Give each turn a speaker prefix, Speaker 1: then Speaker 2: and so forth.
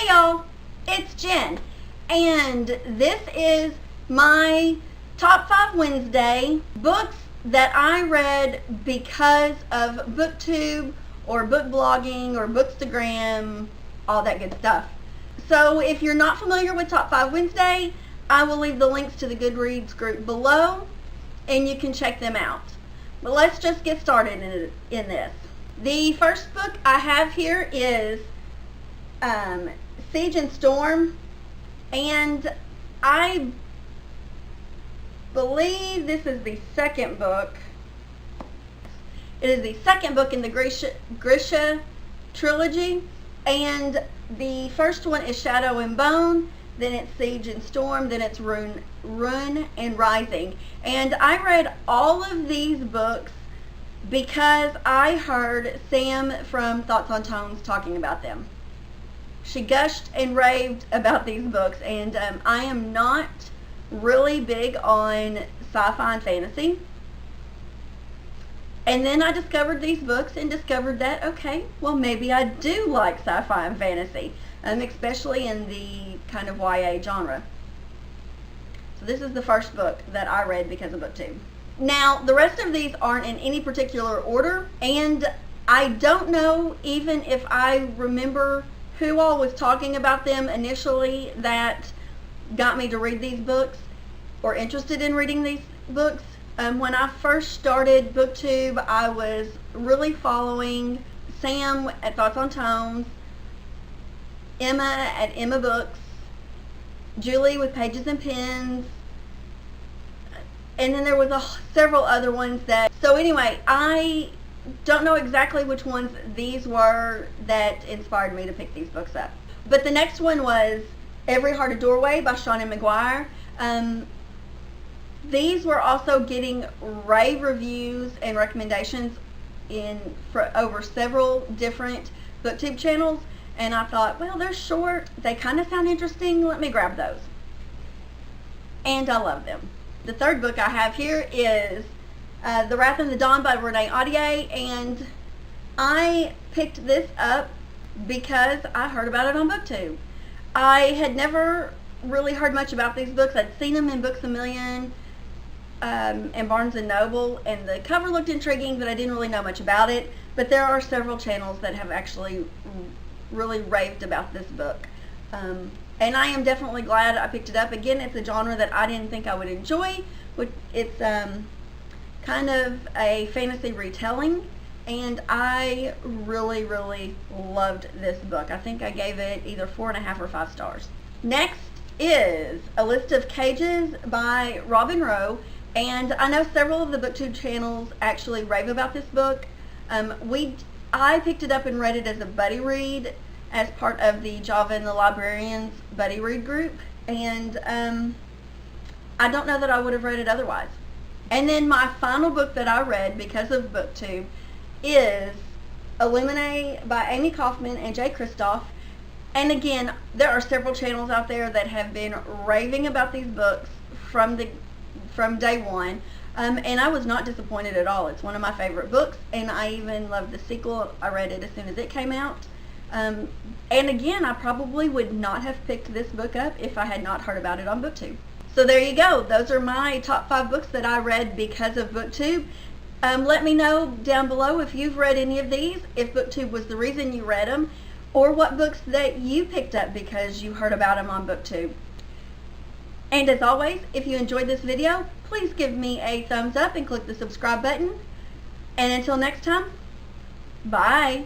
Speaker 1: Hey y'all, it's Jen, and this is my Top 5 Wednesday books that I read because of Booktube or book blogging or Bookstagram, all that good stuff. So if you're not familiar with Top 5 Wednesday, I will leave the links to the Goodreads group below and you can check them out. But let's just get started in this. The first book I have here is Siege and Storm, and I believe this is the second book. It is the second book in the Grisha trilogy, and the first one is Shadow and Bone, then it's Siege and Storm, then it's Rune and Rising. And I read all of these books because I heard Sam from Thoughts on Tones talking about them. She gushed and raved about these books, and I am not really big on sci-fi and fantasy. And then I discovered these books and discovered that, okay, well maybe I do like sci-fi and fantasy, especially in the kind of YA genre. So this is the first book that I read because of Booktube. Now, the rest of these aren't in any particular order, and I don't know even if I remember who all was talking about them initially that got me to read these books or interested in reading these books. When I first started Booktube, I was really following Sam at Thoughts on Tones, Emma at Emma Books, Julie with Pages and Pens, and then there was several other ones that, so anyway, I don't know exactly which ones these were that inspired me to pick these books up. But the next one was Every Heart a Doorway by Shauna McGuire. These were also getting rave reviews and recommendations over several different Booktube channels, and I thought, well, they're short, they kind of sound interesting, let me grab those. And I love them. The third book I have here is The Wrath and the Dawn by Renee Audier, and I picked this up because I heard about it on Booktube. I had never really heard much about these books. I'd seen them in Books A Million and Barnes & Noble, and the cover looked intriguing, but I didn't really know much about it. But there are several channels that have actually really raved about this book. And I am definitely glad I picked it up. Again, it's a genre that I didn't think I would enjoy. It's kind of a fantasy retelling, and I really, really loved this book. I think I gave it either 4.5 or 5 stars. Next is A List of Cages by Robin Rowe, and I know several of the Booktube channels actually rave about this book. I picked it up and read it as a buddy read as part of the Java and the Librarians buddy read group, and I don't know that I would have read it otherwise. And then my final book that I read because of Booktube is Illuminae by Amy Kaufman and Jay Kristoff. And again, there are several channels out there that have been raving about these books from day one, and I was not disappointed at all. It's one of my favorite books, and I even loved the sequel. I read it as soon as it came out. And again, I probably would not have picked this book up if I had not heard about it on Booktube. So there you go. Those are my top 5 books that I read because of Booktube. Let me know down below if you've read any of these, if Booktube was the reason you read them, or what books that you picked up because you heard about them on Booktube. And as always, if you enjoyed this video, please give me a thumbs up and click the subscribe button. And until next time, bye.